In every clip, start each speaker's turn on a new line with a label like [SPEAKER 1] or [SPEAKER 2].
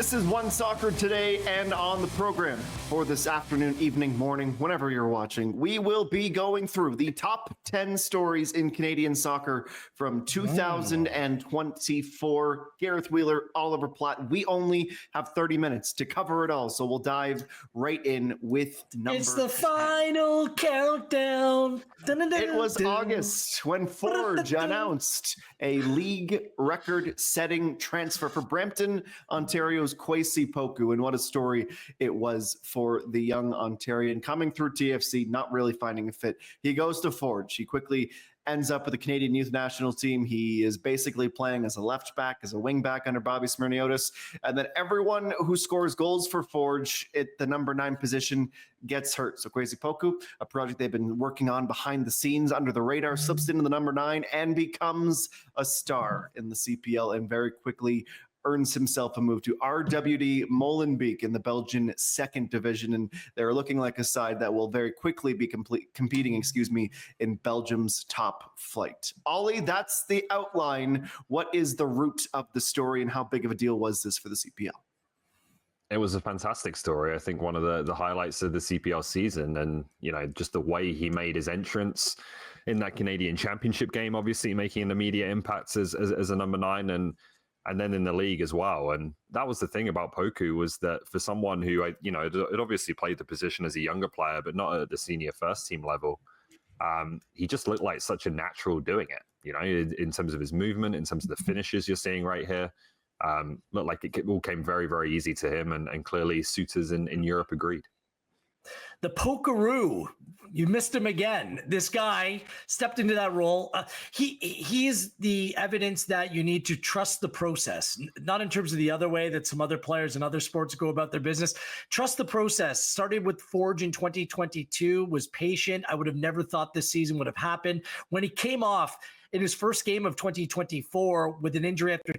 [SPEAKER 1] This is One Soccer Today, and on the program for this afternoon, evening, morning, whenever you're watching, we will be going through the top 10 stories in Canadian soccer from 2024. Gareth Wheeler, Oliver Platt. We only have 30 minutes to cover it all, so we'll dive right in with number
[SPEAKER 2] It's the
[SPEAKER 1] 10.
[SPEAKER 2] final countdown.
[SPEAKER 1] It was August when Forge announced a league record-setting transfer for Brampton, Ontario's Kwasi Poku, and what a story it was for the young Ontarian coming through TFC, not really finding a fit. He goes to Forge. He quickly ends up with the Canadian youth national team. He is basically playing as a left back, as a wing back under Bobby Smirniotis. And then everyone who scores goals for Forge at the number 9 position gets hurt. So Kwasi Poku, a project they've been working on behind the scenes under the radar, slips into the number 9 and becomes a star in the CPL and very quickly earns himself a move to RWD Molenbeek in the Belgian second division, and they're looking like a side that will very quickly be competing in Belgium's top flight. Ollie, that's the outline. What is the root of the story, and how big of a deal was this for the CPL?
[SPEAKER 3] It was a fantastic story. I think one of the highlights of the CPL season, and just the way he made his entrance in that Canadian Championship game, obviously making an immediate impact as a number 9 and then in the league as well. And that was the thing about Poku, was that for someone who, had obviously played the position as a younger player, but not at the senior first team level, he just looked like such a natural doing it, in terms of his movement, in terms of the finishes you're seeing right here. Looked like it all came very, very easy to him, and clearly suitors in Europe agreed.
[SPEAKER 2] The Pokeroo, you missed him again. This guy stepped into that role. He is the evidence that you need to trust the process, not in terms of the other way that some other players in other sports go about their business. Trust the process. Started with Forge in 2022, was patient. I would have never thought this season would have happened. When he came off in his first game of 2024 with an injury after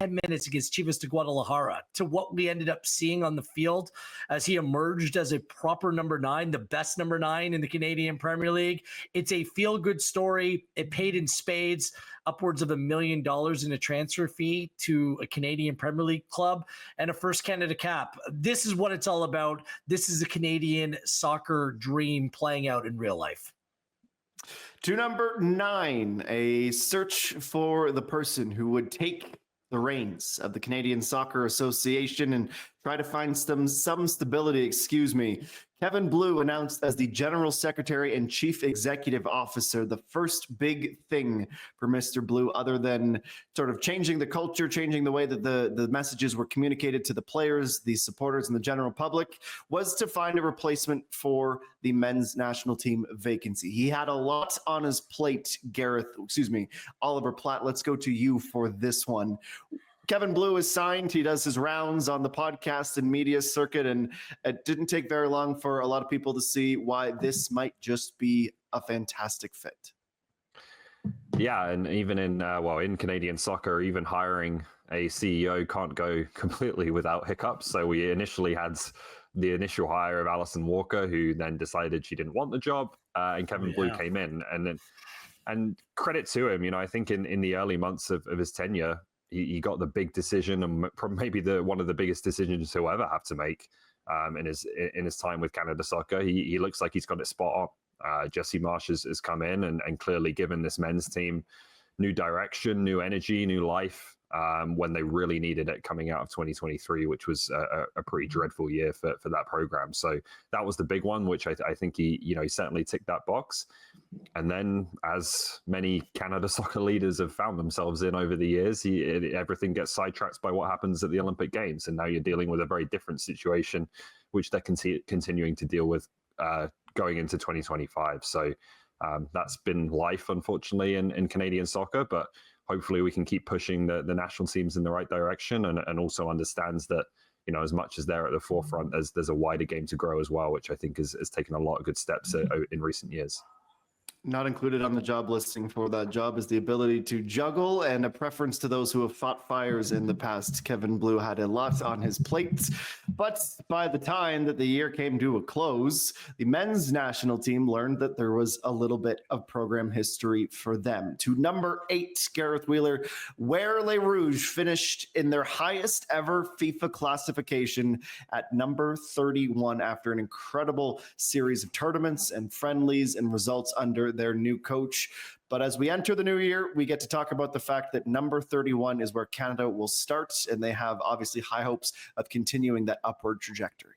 [SPEAKER 2] 10 minutes against Chivas de Guadalajara, to what we ended up seeing on the field as he emerged as a proper number 9, the best number 9 in the Canadian Premier League. It's a feel-good story. It paid in spades, upwards of $1 million in a transfer fee to a Canadian Premier League club and a First Canada cap. This is what it's all about. This is a Canadian soccer dream playing out in real life.
[SPEAKER 1] To number 9, a search for the person who would take the reins of the Canadian Soccer Association and try to find some stability, Kevin Blue announced as the General Secretary and Chief Executive Officer, the first big thing for Mr. Blue, other than sort of changing the culture, changing the way that the messages were communicated to the players, the supporters, and the general public, was to find a replacement for the men's national team vacancy. He had a lot on his plate, Oliver Platt. Let's go to you for this one. Kevin Blue is signed. He does his rounds on the podcast and media circuit, and it didn't take very long for a lot of people to see why this might just be a fantastic fit.
[SPEAKER 3] Yeah, and even in Canadian soccer, even hiring a CEO can't go completely without hiccups. So we initially had the initial hire of Alison Walker, who then decided she didn't want the job, and Kevin Blue came in. And credit to him, I think in the early months of his tenure, he got the big decision, and maybe one of the biggest decisions he'll ever have to make in his time with Canada Soccer. He looks like he's got it spot on. Jesse Marsch has come in and clearly given this men's team new direction, new energy, new life when they really needed it coming out of 2023, which was a pretty dreadful year for that program. So that was the big one, which I think he certainly ticked that box. And then, as many Canada soccer leaders have found themselves in over the years, everything gets sidetracked by what happens at the Olympic Games. And now you're dealing with a very different situation, which they're continuing to deal with going into 2025. So that's been life, unfortunately, in Canadian soccer. But hopefully we can keep pushing the national teams in the right direction, and also understands that, as much as they're at the forefront, there's a wider game to grow as well, which I think has taken a lot of good steps in recent years.
[SPEAKER 1] Not included on the job listing for that job is the ability to juggle and a preference to those who have fought fires in the past. Kevin Blue had a lot on his plate, but by the time that the year came to a close, the men's national team learned that there was a little bit of program history for them. To number 8, Gareth Wheeler, where Les Rouges finished in their highest ever FIFA classification at number 31 after an incredible series of tournaments and friendlies and results under their new coach. But as we enter the new year, we get to talk about the fact that number 31 is where Canada will start, and they have obviously high hopes of continuing that upward trajectory.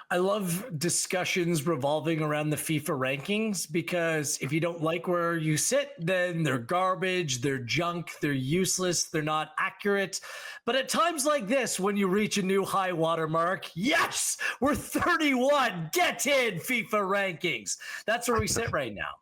[SPEAKER 2] I love discussions revolving around the FIFA rankings, because if you don't like where you sit, then they're garbage, they're junk, they're useless, they're not accurate. But at times like this, when you reach a new high water mark, yes, we're 31. Get in, FIFA rankings. That's where we sit right now.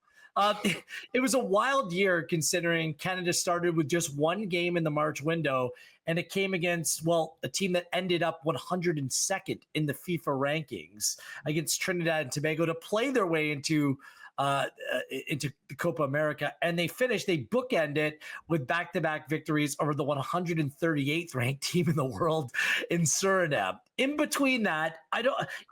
[SPEAKER 2] It was a wild year, considering Canada started with just one game in the March window, and it came against, well, a team that ended up 102nd in the FIFA rankings against Trinidad and Tobago to play their way into the Copa America. And they bookend it with back-to-back victories over the 138th ranked team in the world in Suriname. In between that,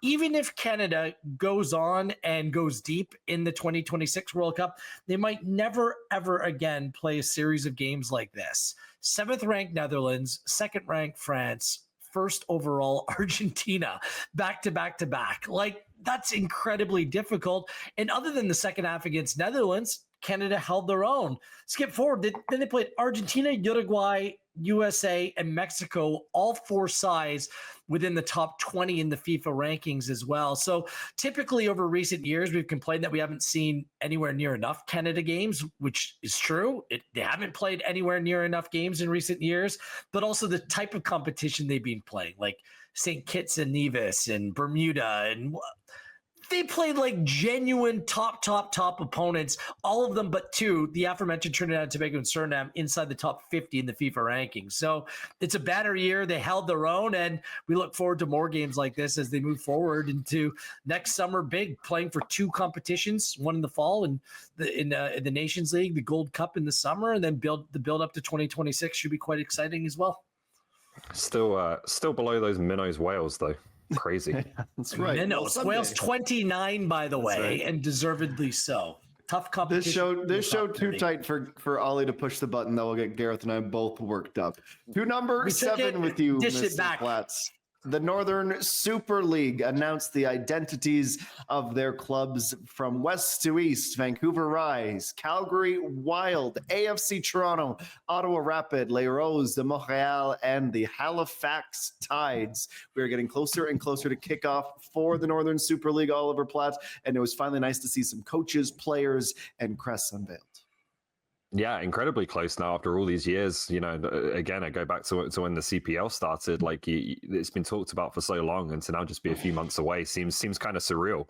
[SPEAKER 2] even if Canada goes on and goes deep in the 2026 World Cup, they might never, ever again play a series of games like this. 7th ranked Netherlands, 2nd ranked France, 1st overall Argentina, back to back to back. Like, that's incredibly difficult. And other than the second half against Netherlands, Canada held their own. Skip forward, then they played Argentina, Uruguay, USA, and Mexico, all 4 sides within the top 20 in the FIFA rankings as well. So typically over recent years, we've complained that we haven't seen anywhere near enough Canada games, which is true. They haven't played anywhere near enough games in recent years, but also the type of competition they've been playing, like St. Kitts and Nevis and Bermuda, and they played like genuine top opponents, all of them but 2, the aforementioned Trinidad and Tobago and Suriname, inside the top 50 in the FIFA rankings. So it's a banner year. They held their own, and we look forward to more games like this as they move forward into next summer big, playing for 2 competitions, one in the fall and in the Nations League, the Gold Cup in the summer, and then build up to 2026 should be quite exciting as well.
[SPEAKER 3] Still below those minnows Wales, though. Crazy.
[SPEAKER 1] Yeah, that's right.
[SPEAKER 2] Minnows. Wales 29, by the way, right. And deservedly so. Tough competition.
[SPEAKER 1] This show too tight for Ollie to push the button. That will get Gareth and I both worked up. To number 7 with you, Mr. Platts. The Northern Super League announced the identities of their clubs from west to east: Vancouver Rise, Calgary Wild, AFC Toronto, Ottawa Rapid, Les Roses de Montréal, and the Halifax Tides. We are getting closer and closer to kickoff for the Northern Super League, Oliver Platt, and it was finally nice to see some coaches, players, and crests unveiled.
[SPEAKER 3] Yeah, incredibly close now after all these years. You know, again, I go back to when the CPL started. Like, it's been talked about for so long, and to now just be a few months away seems kind of surreal.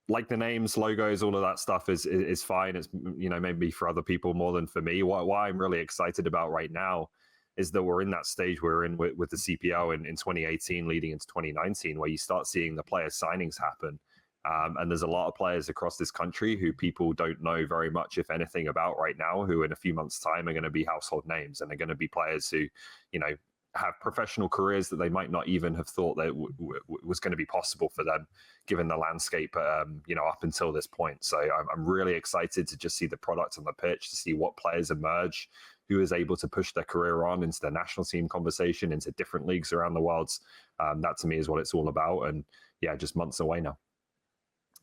[SPEAKER 3] Like, the names, logos, all of that stuff is fine. It's, you know, maybe for other people more than for me. What I'm really excited about right now is that we're in that stage we're in with the CPL in 2018 leading into 2019, where you start seeing the player signings happen. And there's a lot of players across this country who people don't know very much, if anything, about right now, who in a few months' time are going to be household names, and are going to be players who, you know, have professional careers that they might not even have thought that was going to be possible for them, given the landscape, you know, up until this point. So I'm really excited to just see the product on the pitch, to see what players emerge, who is able to push their career on into the national team conversation, into different leagues around the world. That to me is what it's all about. And yeah, just months away now.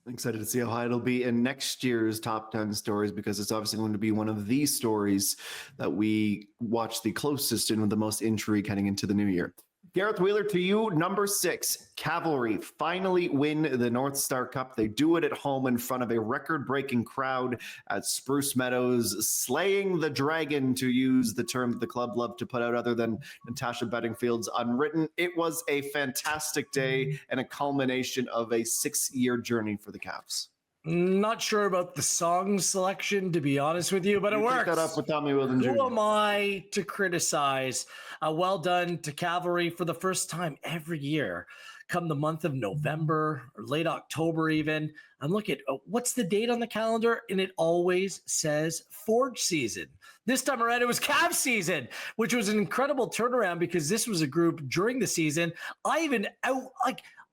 [SPEAKER 1] I'm excited to see how high it'll be in next year's top 10 stories, because it's obviously going to be one of the stories that we watch the closest and with the most intrigue heading into the new year. Gareth Wheeler, to you, number 6, Cavalry finally win the North Star Cup. They do it at home in front of a record-breaking crowd at Spruce Meadows, slaying the dragon, to use the term that the club loved to put out other than Natasha Bedingfield's Unwritten. It was a fantastic day and a culmination of a 6-year journey for the Cavs.
[SPEAKER 2] Not sure about the song selection, to be honest with you, but it works.
[SPEAKER 1] Pick that up with Tommy Wilden Jr.
[SPEAKER 2] Who am I to criticize? Well done to Cavalry for the first time every year. come the month of November or late October even, I'm looking at what's the date on the calendar, and it always says Forge season. This time around, it was Cavs season, which was an incredible turnaround because this was a group during the season.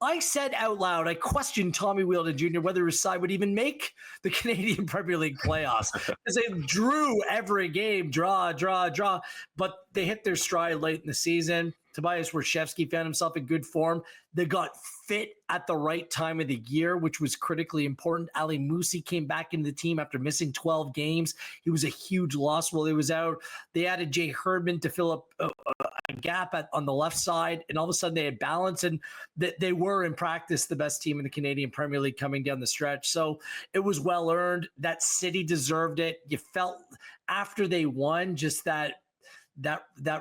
[SPEAKER 2] I said out loud, I questioned Tommy Wheeldon Jr. whether his side would even make the Canadian Premier League playoffs because they drew every game, draw, but they hit their stride late in the season. Tobias Warshevsky found himself in good form. They got fit at the right time of the year, which was critically important. Ali Musi came back into the team after missing 12 games. He was a huge loss while he was out. They added Jay Herdman to fill up a gap on the left side, and all of a sudden they had balance, and they were in practice the best team in the Canadian Premier League coming down the stretch. So it was well earned. That city deserved it. You felt after they won just that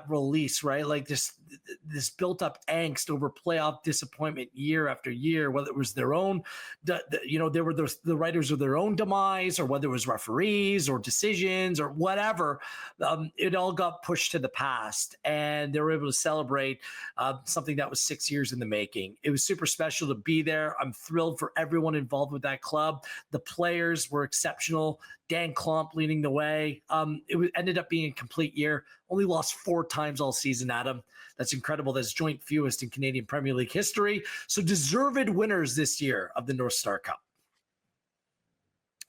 [SPEAKER 2] release, right? Like this built up angst over playoff disappointment year after year, whether it was their own, they were the writers of their own demise, or whether it was referees or decisions or whatever. It all got pushed to the past, and they were able to celebrate something that was 6 years in the making. It was super special to be there. I'm thrilled for everyone involved with that club. The players were exceptional. Dan Klomp leading the way. It ended up being a complete year. Only lost 4 times all season, Adam. That's incredible. That's joint fewest in Canadian Premier League history. So deserved winners this year of the North Star Cup.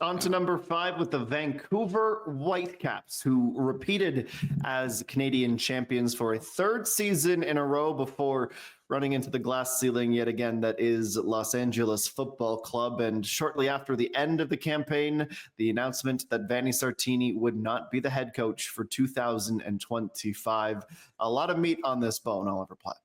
[SPEAKER 1] On to number 5 with the Vancouver Whitecaps, who repeated as Canadian champions for a 3rd season in a row before running into the glass ceiling yet again. That is Los Angeles Football Club. And shortly after the end of the campaign, the announcement that Vanni Sartini would not be the head coach for 2025. A lot of meat on this bone, Oliver Platt.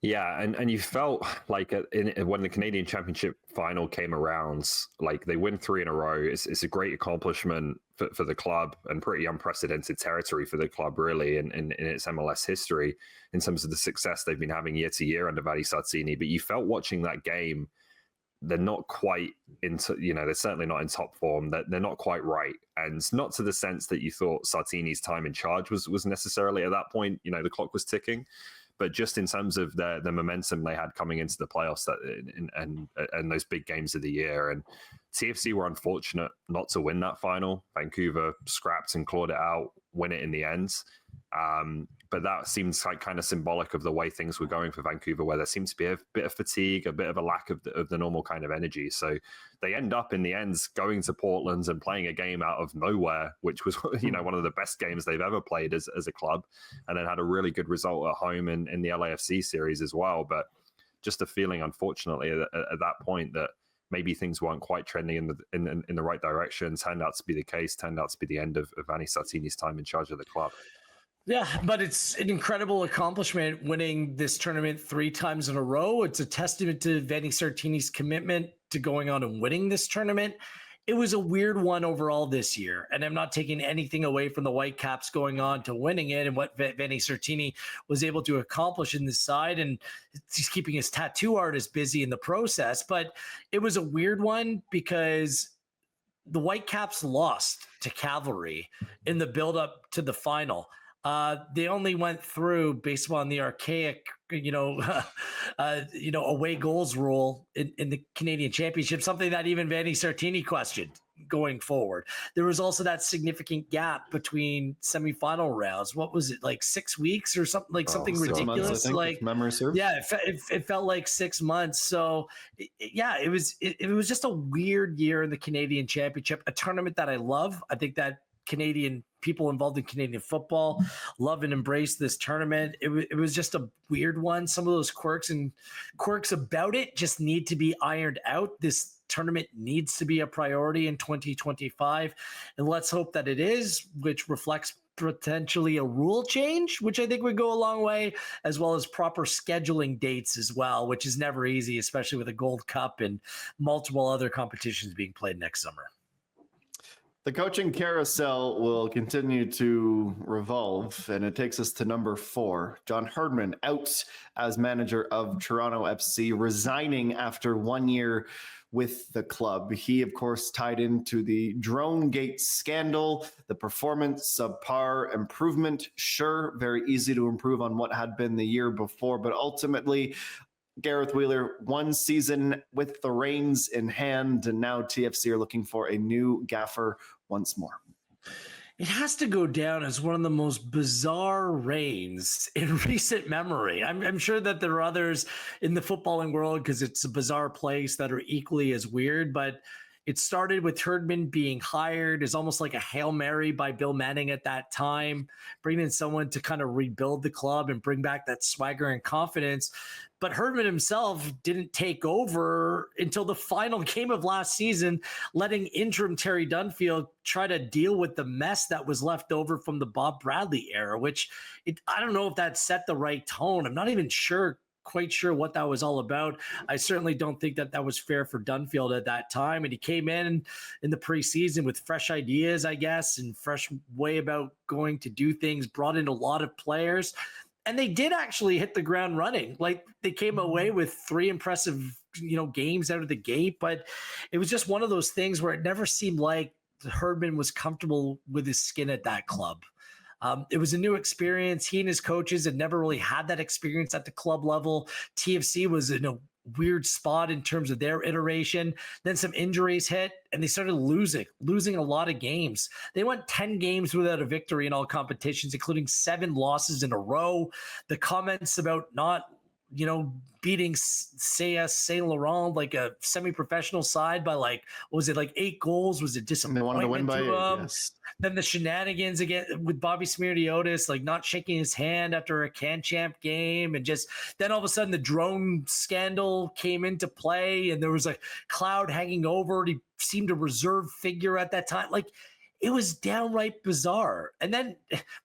[SPEAKER 3] Yeah, and you felt like when the Canadian Championship final came around, like they win 3 in a row. It's a great accomplishment for the club and pretty unprecedented territory for the club, really, in its MLS history in terms of the success they've been having year to year under Vanni Sartini. But you felt watching that game, they're not quite into, they're certainly not in top form. They're not quite right. And not to the sense that you thought Sartini's time in charge was necessarily at that point, the clock was ticking. But just in terms of the momentum they had coming into the playoffs and those big games of the year. And TFC were unfortunate not to win that final. Vancouver scrapped and clawed it out, win it in the end. But that seems like kind of symbolic of the way things were going for Vancouver, where there seems to be a bit of fatigue, a bit of a lack of the normal kind of energy. So they end up in the end going to Portland and playing a game out of nowhere, which was one of the best games they've ever played as a club, and then had a really good result at home in the LAFC series as well. But just a feeling, unfortunately, at that point that maybe things weren't quite trending in the right direction. Turned out to be the case. Turned out to be the end of Vanni Sartini's time in charge of the club.
[SPEAKER 2] Yeah, but it's an incredible accomplishment winning this tournament 3 times in a row. It's a testament to Vanni Sartini's commitment to going on and winning this tournament. It was a weird one overall this year, and I'm not taking anything away from the Whitecaps going on to winning it and what Vanni Sartini was able to accomplish in this side, and he's keeping his tattoo artist busy in the process. But it was a weird one because the Whitecaps lost to Cavalry in the build-up to the final. They only went through based upon the archaic, away goals rule in the Canadian Championship, something that even Vanni Sartini questioned going forward. There was also that significant gap between semifinal rounds. What was it, like 6 weeks or something, something ridiculous?
[SPEAKER 1] Months, I think,
[SPEAKER 2] like,
[SPEAKER 1] if memory serves.
[SPEAKER 2] Yeah, it felt like 6 months. So it was just a weird year in the Canadian Championship, a tournament that I love. I think that Canadian people involved in Canadian football love and embrace this tournament. It was just a weird one. Some of those quirks about it just need to be ironed out. This tournament needs to be a priority in 2025, and let's hope that it is, which reflects potentially a rule change, which I think would go a long way, as well as proper scheduling dates as well, which is never easy, especially with a Gold Cup and multiple other competitions being played next summer.
[SPEAKER 1] The coaching carousel will continue to revolve, and it takes us to number 4. John Herdman out as manager of Toronto FC, resigning after 1 year with the club. He, of course, tied into the Dronegate scandal, the performance subpar, improvement, sure, very easy to improve on what had been the year before, but ultimately Gareth Wheeler, one season with the reins in hand, and now TFC are looking for a new gaffer once more.
[SPEAKER 2] It has to go down as one of the most bizarre reigns in recent memory. I'm sure that there are others in the footballing world, because it's a bizarre place, that are equally as weird, but it started with Herdman being hired as almost like a Hail Mary by Bill Manning at that time, bringing in someone to kind of rebuild the club and bring back that swagger and confidence. But Herdman himself didn't take over until the final game of last season, letting interim Terry Dunfield try to deal with the mess that was left over from the Bob Bradley era, which I don't know if that set the right tone. I'm not even quite sure what that was all about. I certainly don't think that was fair for Dunfield at that time. And he came in the preseason with fresh ideas, I guess, and fresh way about going to do things, brought in a lot of players. And they did actually hit the ground running. Like, they came away with 3 impressive, games out of the gate, but it was just one of those things where it never seemed like Herdman was comfortable with his skin at that club. It was a new experience. He and his coaches had never really had that experience at the club level. TFC was in a weird spot in terms of their iteration. Then some injuries hit, and they started losing a lot of games. They went 10 games without a victory in all competitions, including 7 losses in a row. The comments about not beating Saint Laurent, like a semi-professional side, by like, was it like 8 goals? Was it disappointment?
[SPEAKER 1] They wanted to win by 8, yes.
[SPEAKER 2] Then the shenanigans again with Bobby Smirniotis, like not shaking his hand after a Can Champ game, and just then all of a sudden the drone scandal came into play, and there was a cloud hanging over it. He seemed a reserve figure at that time. Like, it was downright bizarre. And then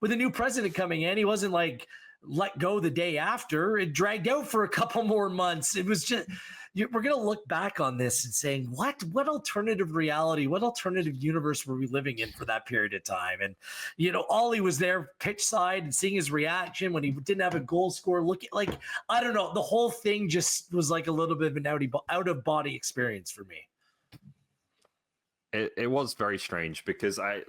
[SPEAKER 2] with a new president coming in, he wasn't like let go the day after. It dragged out for a couple more months. It was just, we're going to look back on this and saying, what alternative reality, what alternative universe were we living in for that period of time? And, Ollie was there pitch side and seeing his reaction when he didn't have a goal scorer, looking like, I don't know, the whole thing just was like a little bit of an out of body experience for me.
[SPEAKER 3] It was very strange, because I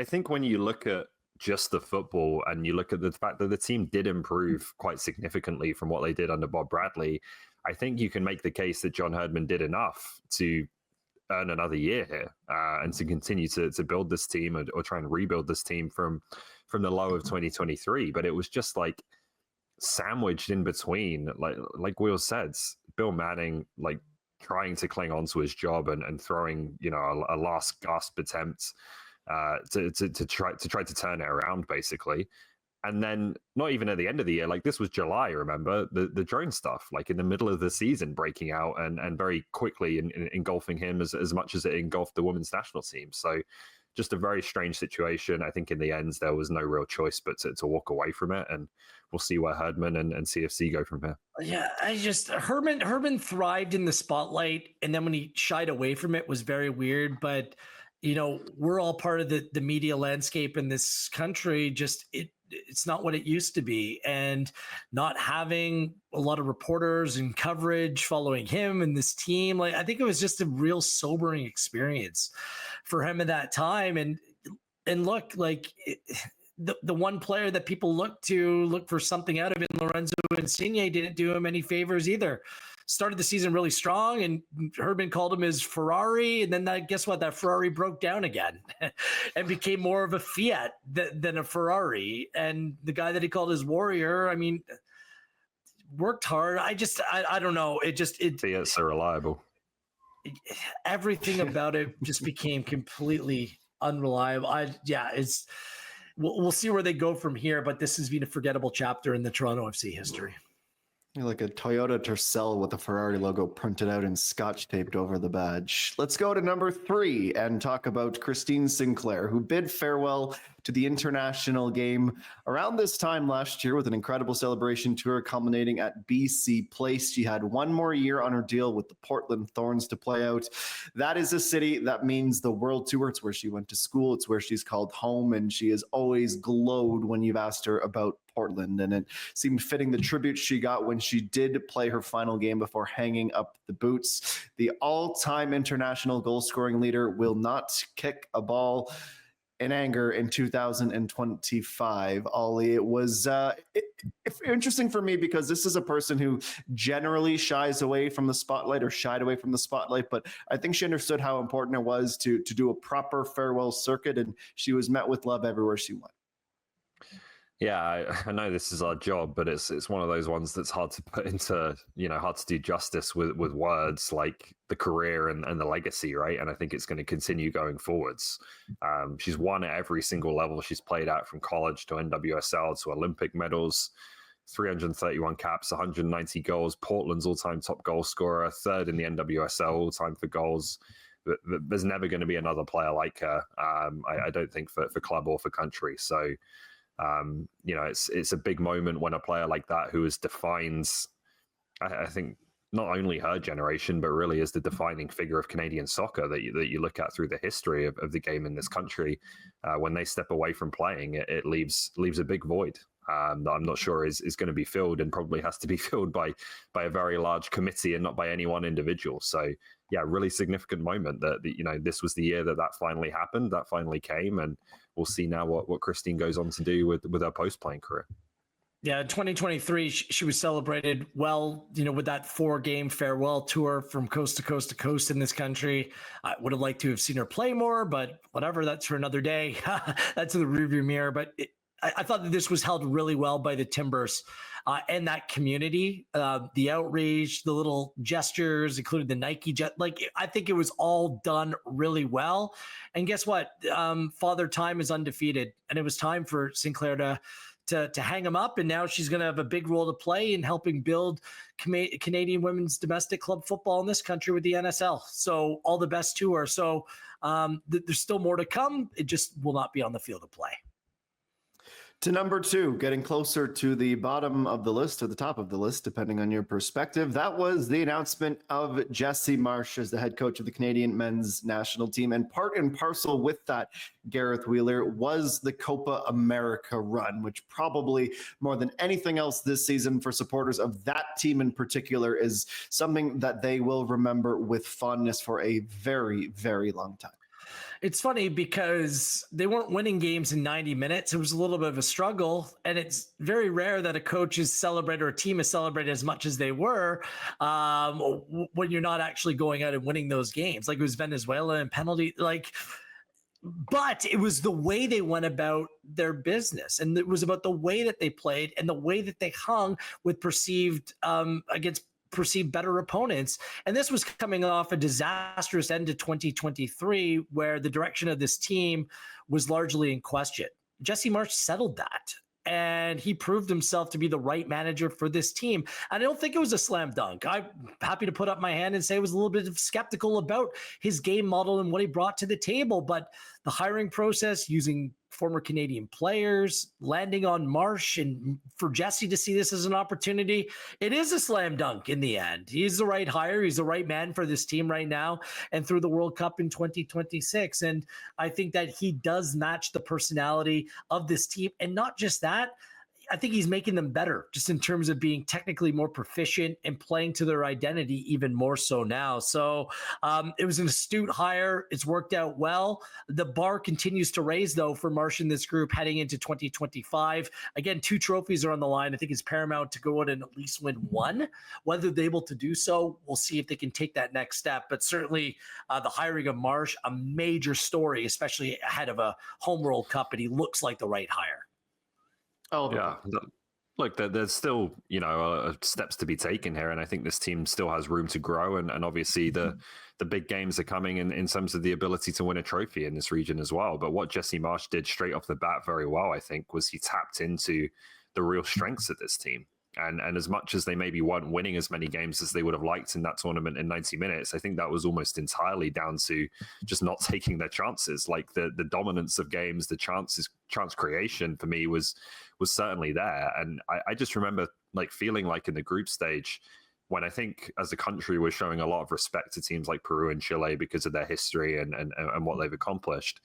[SPEAKER 3] think when you look at just the football and you look at the fact that the team did improve quite significantly from what they did under Bob Bradley, I think you can make the case that John Herdman did enough to earn another year here and to continue to build this team or try and rebuild this team from the low of 2023. But it was just like sandwiched in between, like Will said, Bill Manning like trying to cling on to his job and throwing a last gasp attempt to try to turn it around, basically. And then not even at the end of the year, like this was July, remember, the drone stuff, like in the middle of the season breaking out and very quickly engulfing him as much as it engulfed the women's national team. So just a very strange situation. I think in the end, there was no real choice but to walk away from it. And we'll see where Herdman and CFC go from here.
[SPEAKER 2] Yeah, Herdman thrived in the spotlight. And then when he shied away from it was very weird. But, we're all part of the media landscape in this country. It's not what it used to be. And not having a lot of reporters and coverage following him and this team, like, I think it was just a real sobering experience for him at that time. And look, like the one player that people look for something out of it, Lorenzo Insigne, didn't do him any favors either. Started the season really strong, and Herdman called him his Ferrari, and then guess what? That Ferrari broke down again and became more of a Fiat than a Ferrari. And the guy that he called his warrior, I mean, worked hard. I don't know.
[SPEAKER 3] Fiat's so reliable.
[SPEAKER 2] Everything about it just became completely unreliable. We'll see where they go from here, but this has been a forgettable chapter in the Toronto FC history.
[SPEAKER 1] You're like a Toyota Tercel with the Ferrari logo printed out and scotch taped over the badge. Let's go to number 3 and talk about Christine Sinclair, who bid farewell to the international game around this time last year with an incredible celebration tour culminating at BC Place. She had one more year on her deal with the Portland Thorns to play out. That is a city that means the world to her. It's where she went to school. It's where she's called home, and she has always glowed when you've asked her about Portland, and it seemed fitting the tribute she got when she did play her final game before hanging up the boots. The all-time international goal-scoring leader will not kick a ball in anger in 2025. Ollie, it was interesting for me because this is a person who generally shies away from the spotlight or shied away from the spotlight, but I think she understood how important it was to do a proper farewell circuit, and she was met with love everywhere she went.
[SPEAKER 3] Yeah, I know this is our job, but it's one of those ones that's hard to put into, hard to do justice with words like the career and the legacy, right? And I think it's going to continue going forwards. She's won at every single level she's played at, from college to NWSL to Olympic medals, 331 caps, 190 goals, Portland's all-time top goal scorer, third in the NWSL all-time for goals. There's never going to be another player like her, I don't think, for club or for country. So, it's a big moment when a player like that, who defines, I think, not only her generation, but really is the defining figure of Canadian soccer that you look at through the history of the game in this country. When they step away from playing, it leaves a big void that I'm not sure is going to be filled, and probably has to be filled by a very large committee and not by any one individual. So yeah, really significant moment that this was the year that finally happened, that finally came, and we'll see now what Christine goes on to do with her post-playing career.
[SPEAKER 2] Yeah, in 2023, she was celebrated well, with that 4-game farewell tour from coast to coast to coast in this country. I would have liked to have seen her play more, but whatever, that's for another day. That's in the rearview mirror. But I thought that this was held really well by the Timbers and that community. The outreach, the little gestures, including the Nike jet. I think it was all done really well. And guess what? Father Time is undefeated, and it was time for Sinclair to hang him up, and now she's going to have a big role to play in helping build Canadian women's domestic club football in this country with the NSL. So all the best to her. So there's still more to come. It just will not be on the field of play.
[SPEAKER 1] To number 2, getting closer to the bottom of the list or the top of the list, depending on your perspective. That was the announcement of Jessie Marsch as the head coach of the Canadian men's national team. And part and parcel with that, Gareth Wheeler, was the Copa America run, which probably more than anything else this season for supporters of that team in particular is something that they will remember with fondness for a very, very long time.
[SPEAKER 2] It's funny because they weren't winning games in 90 minutes. It was a little bit of a struggle, and it's very rare that a coach is celebrated or a team is celebrated as much as they were when you're not actually going out and winning those games. Like it was Venezuela and penalty, but it was the way they went about their business, and it was about the way that they played and the way that they hung with perceived better opponents. And this was coming off a disastrous end to 2023, where the direction of this team was largely in question. Jessie Marsch settled that, and he proved himself to be the right manager for this team. And I don't think it was a slam dunk. I'm happy to put up my hand and say I was a little bit skeptical about his game model and what he brought to the table, but the hiring process, using former Canadian players, landing on Marsch, and for Jessie to see this as an opportunity, it is a slam dunk in the end. He's the right hire. He's the right man for this team right now and through the World Cup in 2026. And I think that he does match the personality of this team. And not just that, I think he's making them better just in terms of being technically more proficient and playing to their identity even more so now. So it was an astute hire. It's worked out well. The bar continues to raise, though, for Marsch in this group heading into 2025. Again, 2 trophies are on the line. I think it's paramount to go out and at least win one. Whether they're able to do so, we'll see if they can take that next step. But certainly the hiring of Marsch, a major story, especially ahead of a home World Cup, and he looks like the right hire.
[SPEAKER 1] Oh
[SPEAKER 3] yeah, look, there's still steps to be taken here, and I think this team still has room to grow. And obviously the big games are coming in terms of the ability to win a trophy in this region as well. But what Jessie Marsch did straight off the bat very well, I think, was he tapped into the real strengths of this team. And as much as they maybe weren't winning as many games as they would have liked in that tournament in 90 minutes, I think that was almost entirely down to just not taking their chances. Like the dominance of games, the chance creation for me was certainly there. And I just remember feeling like in the group stage, when I think as a country we're showing a lot of respect to teams like Peru and Chile because of their history and what they've accomplished,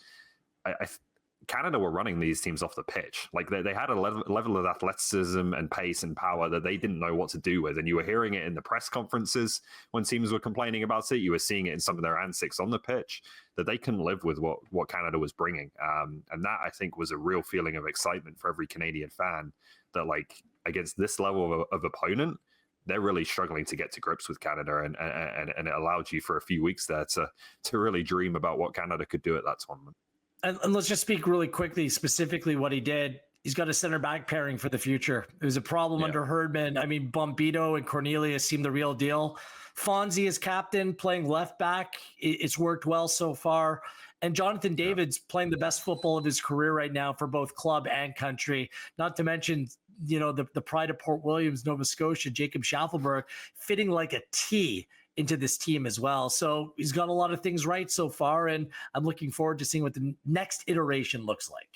[SPEAKER 3] Canada were running these teams off the pitch. Like they had a level of athleticism and pace and power that they didn't know what to do with. And you were hearing it in the press conferences when teams were complaining about it. You were seeing it in some of their antics on the pitch, that they couldn't live with what Canada was bringing. And that, I think, was a real feeling of excitement for every Canadian fan, that like against this level of opponent, they're really struggling to get to grips with Canada, and it allowed you for a few weeks there to really dream about what Canada could do at that tournament.
[SPEAKER 2] And let's just speak really quickly, specifically what he did. He's got a center back pairing for the future. It was a problem under Herdman. I mean, Bombito and Cornelius seem the real deal. Fonzie is captain, playing left back. It's worked well so far. And Jonathan David's playing the best football of his career right now for both club and country. Not to mention, the pride of Port Williams, Nova Scotia, Jacob Schaffelberg, fitting like a T into this team as well. So he's got a lot of things right so far, and I'm looking forward to seeing what the next iteration looks like.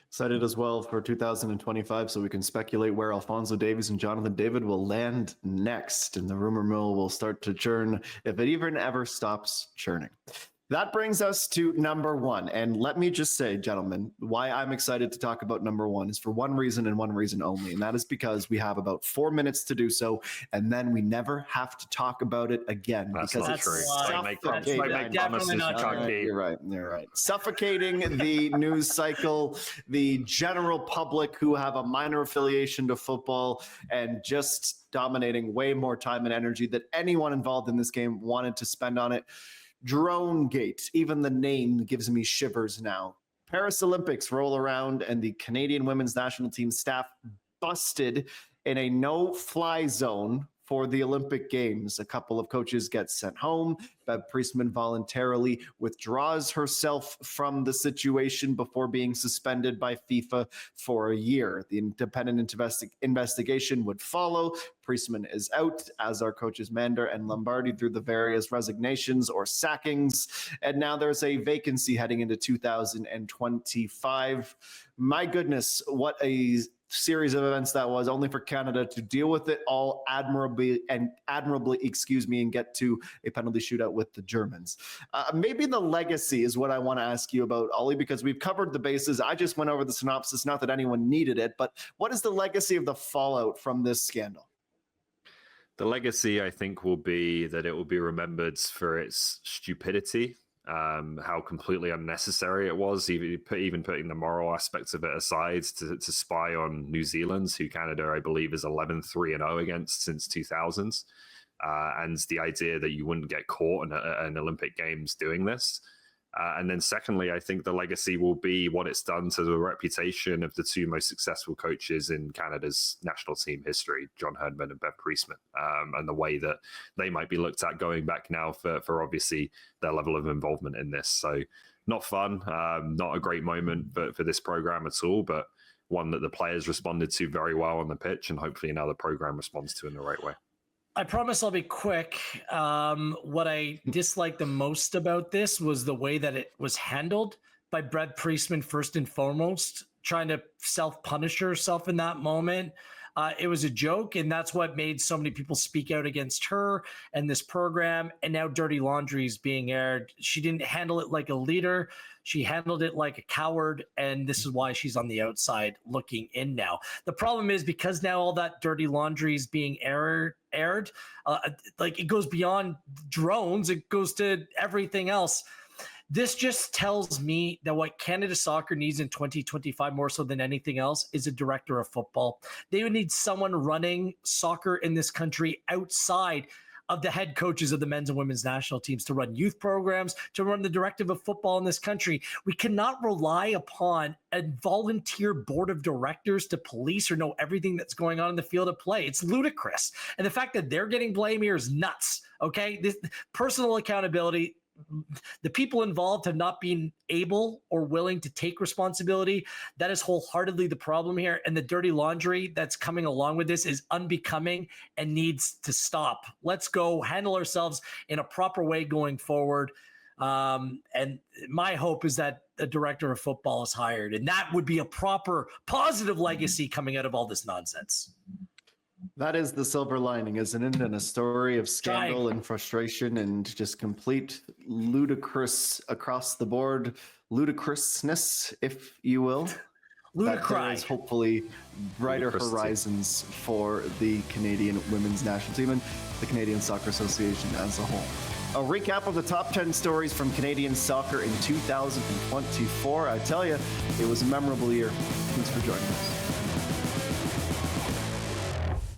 [SPEAKER 1] Excited as well for 2025, so we can speculate where Alphonso Davies and Jonathan David will land next, and the rumor mill will start to churn if it even ever stops churning. That brings us to number one. And let me just say, gentlemen, why I'm excited to talk about number one is for one reason and one reason only. And that is because we have about 4 minutes to do so. And then we never have to talk about it again.
[SPEAKER 3] That's
[SPEAKER 1] because
[SPEAKER 3] not
[SPEAKER 1] it's
[SPEAKER 3] true.
[SPEAKER 1] You're right. You're right. Suffocating the news cycle, the general public who have a minor affiliation to football, and just dominating way more time and energy that anyone involved in this game wanted to spend on it. Dronegate, even the name gives me shivers now. Paris Olympics roll around and the Canadian women's national team staff busted in a no-fly zone for the Olympic Games. A couple of coaches get sent home. Bev Priestman voluntarily withdraws herself from the situation before being suspended by FIFA for a year. The independent investigation would follow. Priestman is out, as are coaches Mander and Lombardi, through the various resignations or sackings. And now there's a vacancy heading into 2025. My goodness, what a series of events that was, only for Canada to deal with it all admirably, and get to a penalty shootout with the Germans. Maybe the legacy is what I want to ask you about, Ollie, because we've covered the bases. I just went over the synopsis, not that anyone needed it, but what is the legacy of the fallout from this scandal?
[SPEAKER 3] The legacy, I think, will be that it will be remembered for its stupidity, how completely unnecessary it was, even putting the moral aspects of it aside, to spy on New Zealand, who Canada, I believe, is 11-3-0 against since 2000s. And the idea that you wouldn't get caught in an Olympic Games doing this. And then secondly, I think the legacy will be what it's done to the reputation of the two most successful coaches in Canada's national team history, John Herdman and Bev Priestman, and the way that they might be looked at going back now for obviously their level of involvement in this. So not fun, not a great moment for this program at all, but one that the players responded to very well on the pitch, and hopefully now the program responds to in the right way.
[SPEAKER 2] I promise I'll be quick. What I disliked the most about this was the way that it was handled by Bev Priestman, first and foremost, trying to self-punish herself in that moment. It was a joke, and that's what made so many people speak out against her and this program. And now Dirty Laundry is being aired. She didn't handle it like a leader. She handled it like a coward, and this is why she's on the outside looking in now. The problem is, because now all that dirty laundry is being aired, like it goes beyond drones, it goes to everything else. This just tells me that what Canada Soccer needs in 2025, more so than anything else, is a director of football. They would need someone running soccer in this country outside of the head coaches of the men's and women's national teams, to run youth programs, to run the directive of football in this country. We cannot rely upon a volunteer board of directors to police or know everything that's going on in the field of play. It's ludicrous. And the fact that they're getting blame here is nuts. Okay. This personal accountability. The people involved have not been able or willing to take responsibility. That is wholeheartedly the problem here. And the dirty laundry that's coming along with this is unbecoming and needs to stop. Let's go handle ourselves in a proper way going forward. And my hope is that the director of football is hired, and that would be a proper positive legacy coming out of all this nonsense.
[SPEAKER 1] That is the silver lining, isn't it? And a story of scandal and frustration and just complete ludicrous across the board ludicrousness, if you will. That there is hopefully brighter horizons for the Canadian women's national team and the Canadian Soccer Association as a whole. A recap of the top 10 stories from Canadian soccer in 2024. I tell you, it was a memorable year. Thanks for joining us.